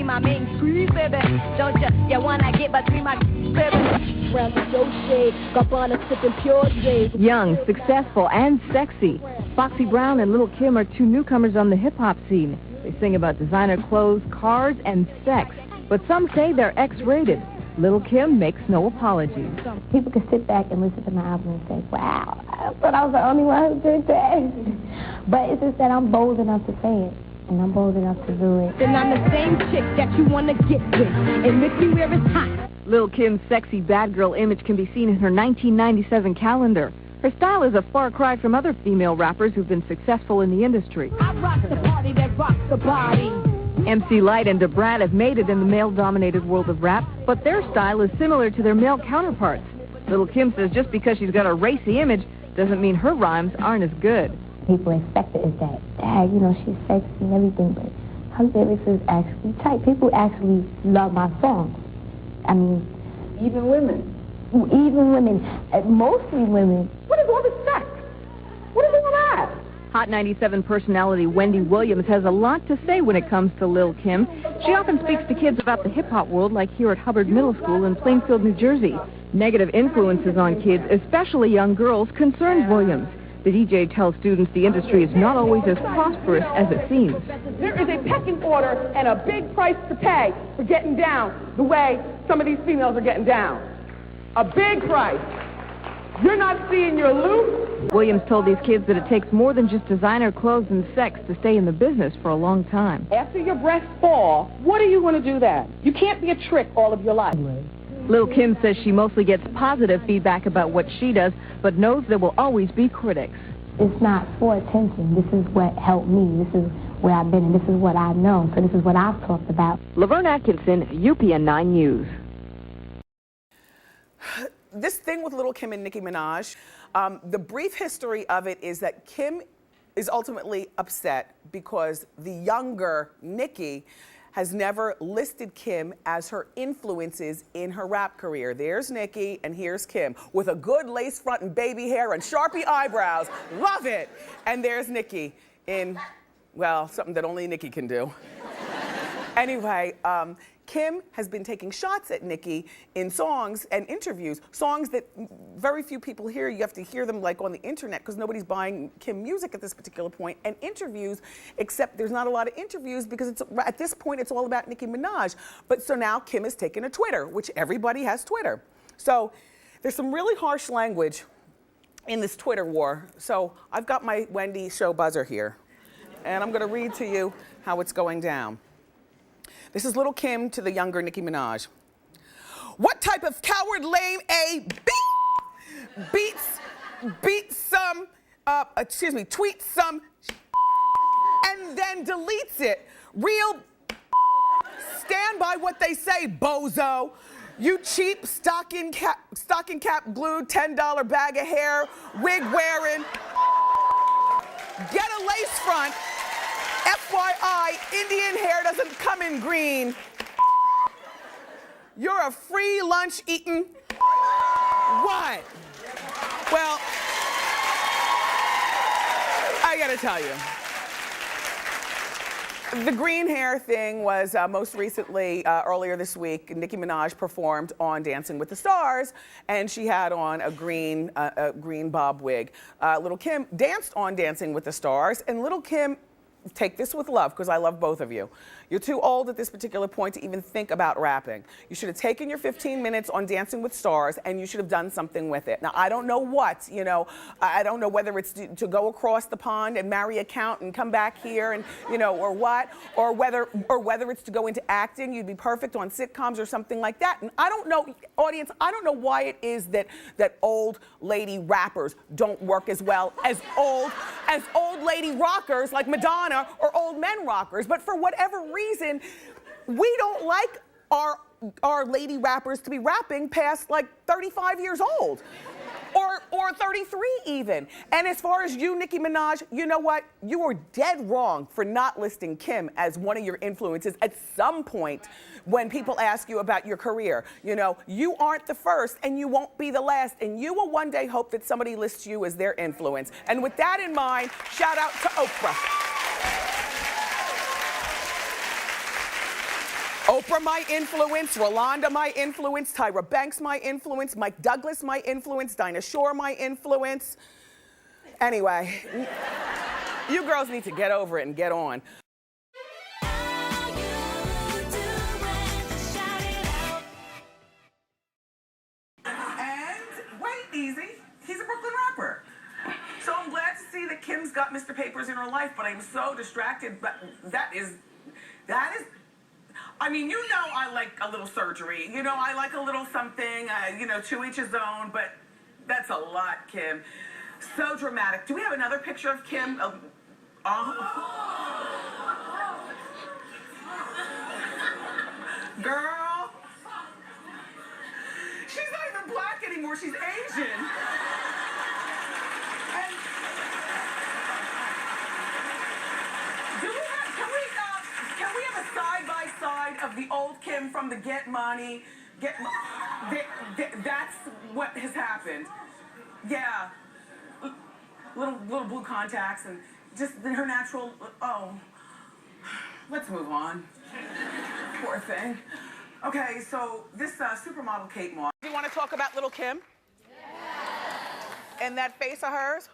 be my main squeeze, baby. Don't you wanna get between my baby? Round the yo shade, Gabbana sipping pure J. Young, successful, and sexy. Foxy Brown and Lil Kim are two newcomers on the hip-hop scene. They sing about designer clothes, cars, and sex. But some say they're X-rated. Lil Kim makes no apologies. People can sit back and listen to my album and say, wow, I thought I was the only one who did that. But it's just that I'm bold enough to say it, and I'm bold enough to do it. Then I'm the same chick that you want to get with, and make me where it's hot. Lil Kim's sexy bad girl image can be seen in her 1997 calendar. Her style is a far cry from other female rappers who've been successful in the industry. I rock the party that rocks the body. MC Lyte and DeBrad have made it in the male-dominated world of rap, but their style is similar to their male counterparts. Lil Kim says just because she's got a racy image doesn't mean her rhymes aren't as good. People expect it as that, dad, you know, she's sexy and everything, but her lyrics is actually tight. People actually love my songs. I mean, even women. Even women, mostly women. What is all this sex? What is all that? Hot 97 personality Wendy Williams has a lot to say when it comes to Lil Kim. She often speaks to kids about the hip-hop world, like here at Hubbard Middle School in Plainfield, New Jersey. Negative influences on kids, especially young girls, concerns Williams. The DJ tells students the industry is not always as prosperous as it seems. There is a pecking order and a big price to pay for getting down the way some of these females are getting down. A big price. You're not seeing your loot. Williams told these kids that it takes more than just designer clothes and sex to stay in the business for a long time. After your breasts fall, what are you going to do then? You can't be a trick all of your life. Lil Kim says she mostly gets positive feedback about what she does, but knows there will always be critics. It's not for attention. This is what helped me. This is where I've been, and this is what I know. So this is what I've talked about. Laverne Atkinson, UPN 9 News. This thing with Lil Kim and Nicki Minaj, the brief history of it is that Kim is ultimately upset because the younger Nicki has never listed Kim as her influences in her rap career. There's Nicki and here's Kim with a good lace front and baby hair and Sharpie eyebrows. Love it. And there's Nicki in, well, something that only Nicki can do. Anyway, Kim has been taking shots at Nicki in songs and interviews, songs that very few people hear. You have to hear them like on the internet because nobody's buying Kim music at this particular point, and interviews, except there's not a lot of interviews because it's, at this point it's all about Nicki Minaj. But so now Kim has taken to Twitter, which everybody has Twitter. So there's some really harsh language in this Twitter war. So I've got my Wendy show buzzer here, and I'm gonna read to you how it's going down. This is Lil Kim to the younger Nicki Minaj. What type of coward lame A tweets some and then deletes it. Real stand by what they say, bozo. You cheap stocking cap glued $10 bag of hair, wig wearing. Get a lace front. FYI, Indian hair doesn't come in green. You're a free lunch eating. What? Well, I gotta tell you. The green hair thing was most recently, earlier this week, Nicki Minaj performed on Dancing with the Stars, and she had on a green bob wig. Lil Kim danced on Dancing with the Stars, and Lil Kim, take this with love, because I love both of you. You're too old at this particular point to even think about rapping. You should have taken your 15 minutes on Dancing with Stars and you should have done something with it. Now, I don't know what, you know, I don't know whether it's to go across the pond and marry a count and come back here and, you know, or what, or whether it's to go into acting. You'd be perfect on sitcoms or something like that. And I don't know, audience, I don't know why it is that old lady rappers don't work as well as old lady rockers like Madonna or old men rockers. But for whatever reason, we don't like our lady rappers to be rapping past like 35 years old. Or 33 even. And as far as you, Nicki Minaj, you know what? You were dead wrong for not listing Kim as one of your influences at some point when people ask you about your career. You know, you aren't the first and you won't be the last, and you will one day hope that somebody lists you as their influence. And with that in mind, shout out to Oprah. Oprah, my influence. Rolanda, my influence. Tyra Banks, my influence. Mike Douglas, my influence. Dinah Shore, my influence. Anyway, you girls need to get over it and get on. And wait, easy. He's a Brooklyn rapper. So I'm glad to see that Kim's got Mr. Papers in her life, but I'm so distracted. But that is, I mean, you know I like a little surgery. You know, I like a little something, you know, to each his own, but that's a lot, Kim. So dramatic. Do we have another picture of Kim? Girl. She's not even black anymore, she's Asian. And can we have a side-by-side of the old Kim from the Get Money? That's what has happened. Yeah. Little blue contacts and just her natural, oh. Let's move on. Poor thing. Okay, so this supermodel Kate Moss. Do you want to talk about Lil Kim? Yeah. And that face of hers?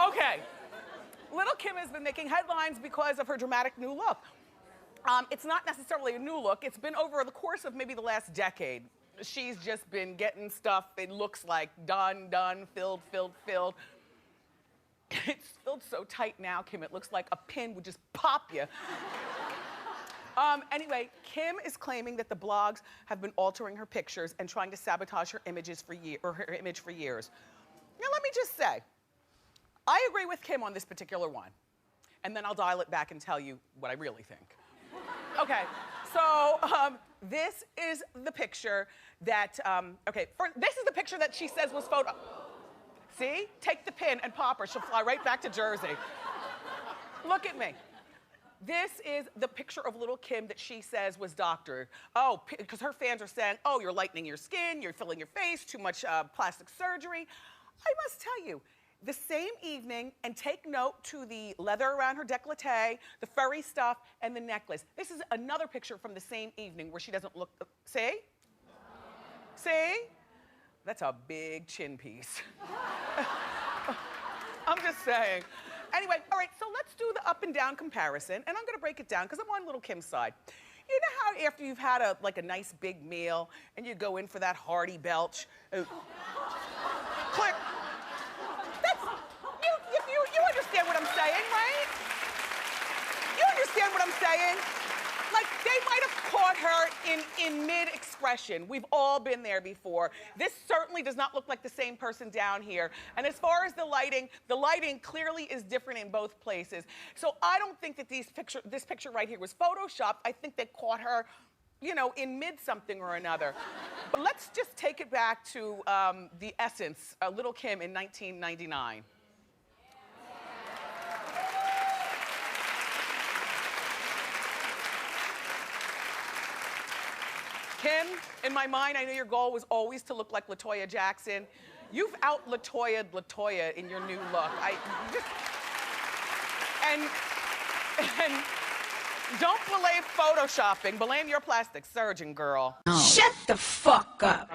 Okay. Lil Kim has been making headlines because of her dramatic new look. It's not necessarily a new look. It's been over the course of maybe the last decade. She's just been getting stuff, it looks like done, filled. It's filled so tight now, Kim, it looks like a pin would just pop you. Anyway, Kim is claiming that the blogs have been altering her pictures and trying to sabotage her images for her image for years. Now, let me just say, I agree with Kim on this particular one, and then I'll dial it back and tell you what I really think. Okay, so this is the picture that, this is the picture that she says was photo. See? Take the pin and pop her, she'll fly right back to Jersey. Look at me. This is the picture of Lil Kim that she says was doctored. Oh, because her fans are saying, oh, you're lightening your skin, you're filling your face, too much plastic surgery. I must tell you, the same evening, and take note to the leather around her décolleté, the furry stuff, and the necklace. This is another picture from the same evening where she doesn't look, see? See? That's a big chin piece. I'm just saying. Anyway, all right, so let's do the up and down comparison, and I'm gonna break it down because I'm on Lil Kim's side. You know how after you've had a nice big meal and you go in for that hearty belch, click. You understand what I'm saying, right? You understand what I'm saying? Like, they might have caught her in mid-expression. We've all been there before. This certainly does not look like the same person down here. And as far as the lighting clearly is different in both places. So I don't think that this picture right here was photoshopped. I think they caught her, you know, in mid something or another. But let's just take it back to the essence, Lil Kim in 1999. Kim, in my mind, I know your goal was always to look like LaToya Jackson. You've out-LaToya'd LaToya in your new look. And don't blame photoshopping, blame your plastic surgeon, girl. No. Shut the fuck up.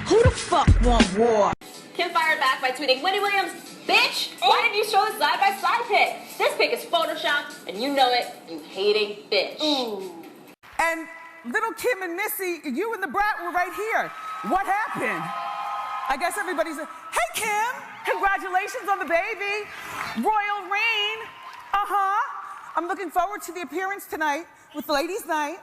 Who the fuck want war? Kim fired back by tweeting, Wendy Williams, bitch, why did you show the side-by-side pic? This pic is photoshopped, and you know it, you hating bitch. Ooh. And Lil Kim and Missy, you and the brat were right here. What happened? I guess everybody's like, hey Kim, congratulations on the baby. Royal reign. I'm looking forward to the appearance tonight with Ladies' Night.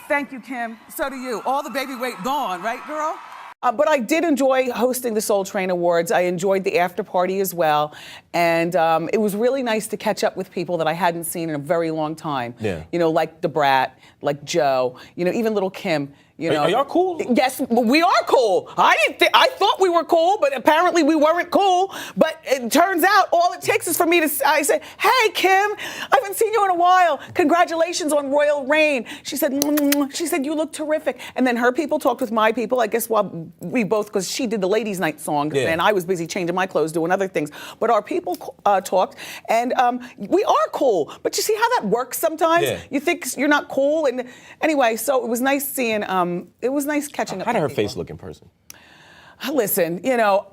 Thank you, Kim. So do you. All the baby weight gone, right, girl? But I did enjoy hosting the Soul Train Awards. I enjoyed the after party as well. And it was really nice to catch up with people that I hadn't seen in a very long time. Yeah. You know, like the brat, like Joe, you know, even Lil Kim. You know, are y'all cool? Yes, we are cool. I thought we were cool, but apparently we weren't cool. But it turns out all it takes is for me to say, "Hey, Kim, I haven't seen you in a while. Congratulations on Royal Reign." She said, "You look terrific." And then her people talked with my people. I guess while we both, because she did the ladies' night song, and I was busy changing my clothes, doing other things. But our people talked, and we are cool. But you see how that works sometimes? Yeah. You think you're not cool, and anyway, so it was nice seeing. It was nice catching up. How did her face look in person? Listen, you know,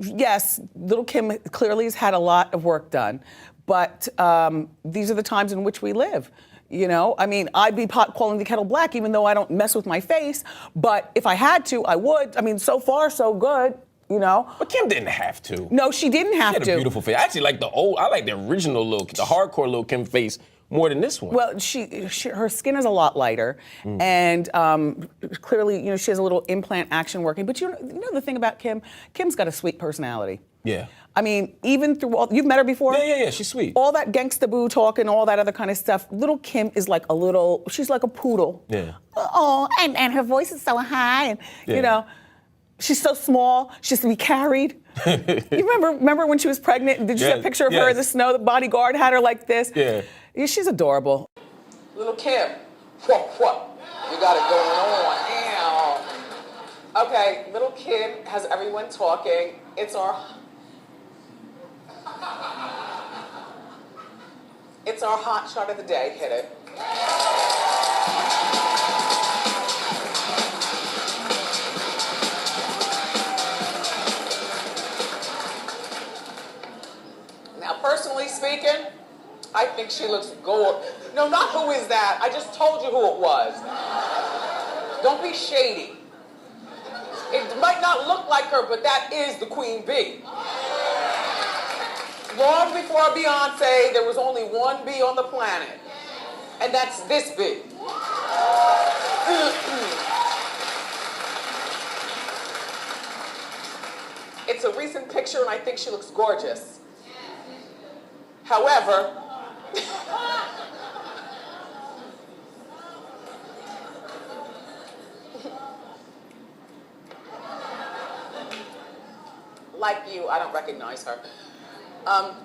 yes, Lil Kim clearly has had a lot of work done, but these are the times in which we live. You know, I mean, I'd be calling the kettle black, even though I don't mess with my face. But if I had to, I would. I mean, so far, so good. You know, but Kim didn't have to. No, she didn't have to. She had a beautiful face. I actually like the original the hardcore Lil Kim face more than this one. Well, her skin is a lot lighter, and clearly, you know, she has a little implant action working. But you know the thing about Kim? Kim's got a sweet personality. Yeah. I mean, even through all, you've met her before? Yeah, she's sweet. All that gangsta boo talk and all that other kind of stuff. Little Kim is like she's like a poodle. Yeah. Oh, and her voice is so high, and you know, she's so small. She has to be carried. You remember when she was pregnant? Did you see a picture of her in the snow? The bodyguard had her like this. Yeah. Yeah, she's adorable. Little Kim, what? You got it going on. Ow. Okay, Little Kim has everyone talking. It's our hot shot of the day. Hit it. Now, personally speaking, I think she looks gold. No, not who is that. I just told you who it was. Don't be shady. It might not look like her, but that is the Queen Bee. Long before Beyonce, there was only one bee on the planet, and that's this bee. It's a recent picture, and I think she looks gorgeous. However, like you, I don't recognize her.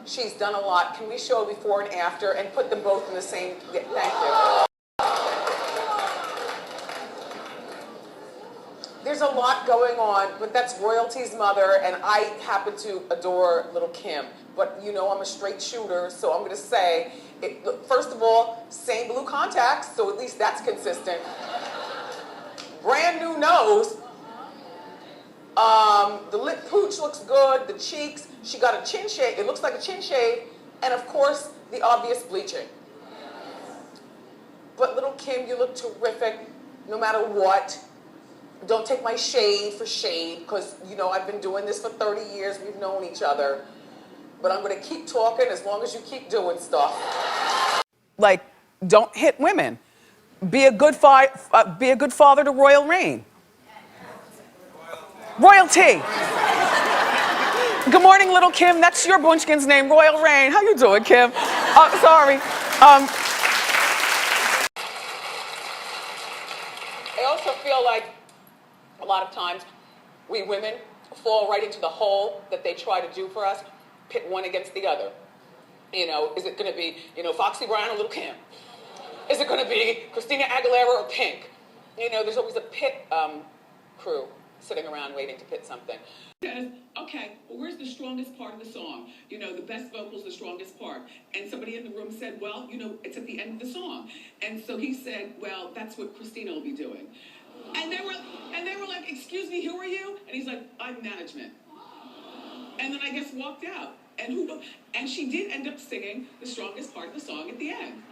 She's done a lot. Can we show before and after and put them both in the same? Yeah, thank you. There's a lot going on, but that's royalty's mother, and I happen to adore Little Kim. But you know I'm a straight shooter, so I'm going to say, first of all, same blue contacts, so at least that's consistent. Brand new nose. The lip pooch looks good, the cheeks, she got a chin shave, it looks like a chin shave, and of course, the obvious bleaching. But Little Kim, you look terrific, no matter what. Don't take my shade for shade, because, you know, I've been doing this for 30 years, we've known each other. But I'm going to keep talking as long as you keep doing stuff. Like, don't hit women. Be a good father to Royal Reign. Royalty. Good morning, Little Kim. That's your bunchkin's name, Royal Reign. How you doing, Kim? Sorry. I also feel like a lot of times we women fall right into the hole that they try to do for us, pit one against the other. You know, is it going to be, you know, Foxy Brown or Little Kim? Is it going to be Christina Aguilera or Pink? You know, there's always a pit crew sitting around waiting to pit something. Says, okay, well, where's the strongest part of the song? You know, the best vocals, the strongest part. And somebody in the room said, well, you know, it's at the end of the song. And so he said, well, that's what Christina will be doing. And they were like, excuse me, who are you? And he's like, I'm management. And then I guess walked out. And she did end up singing the strongest part of the song at the end.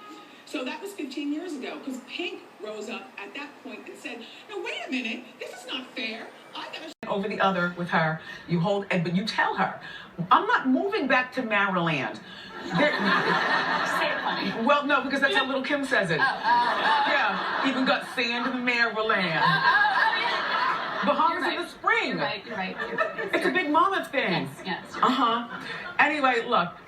So that was 15 years ago, because Pink rose up at that point and said, no, wait a minute, this is not fair. I gotta over the other with her, you hold, but you tell her, I'm not moving back to Maryland. Say it funny. Well, no, because that's how Little Kim says it. Yeah, even got sand in Maryland. Bahamas in the spring. You're right. It's a big mama thing. Yes. Anyway, look,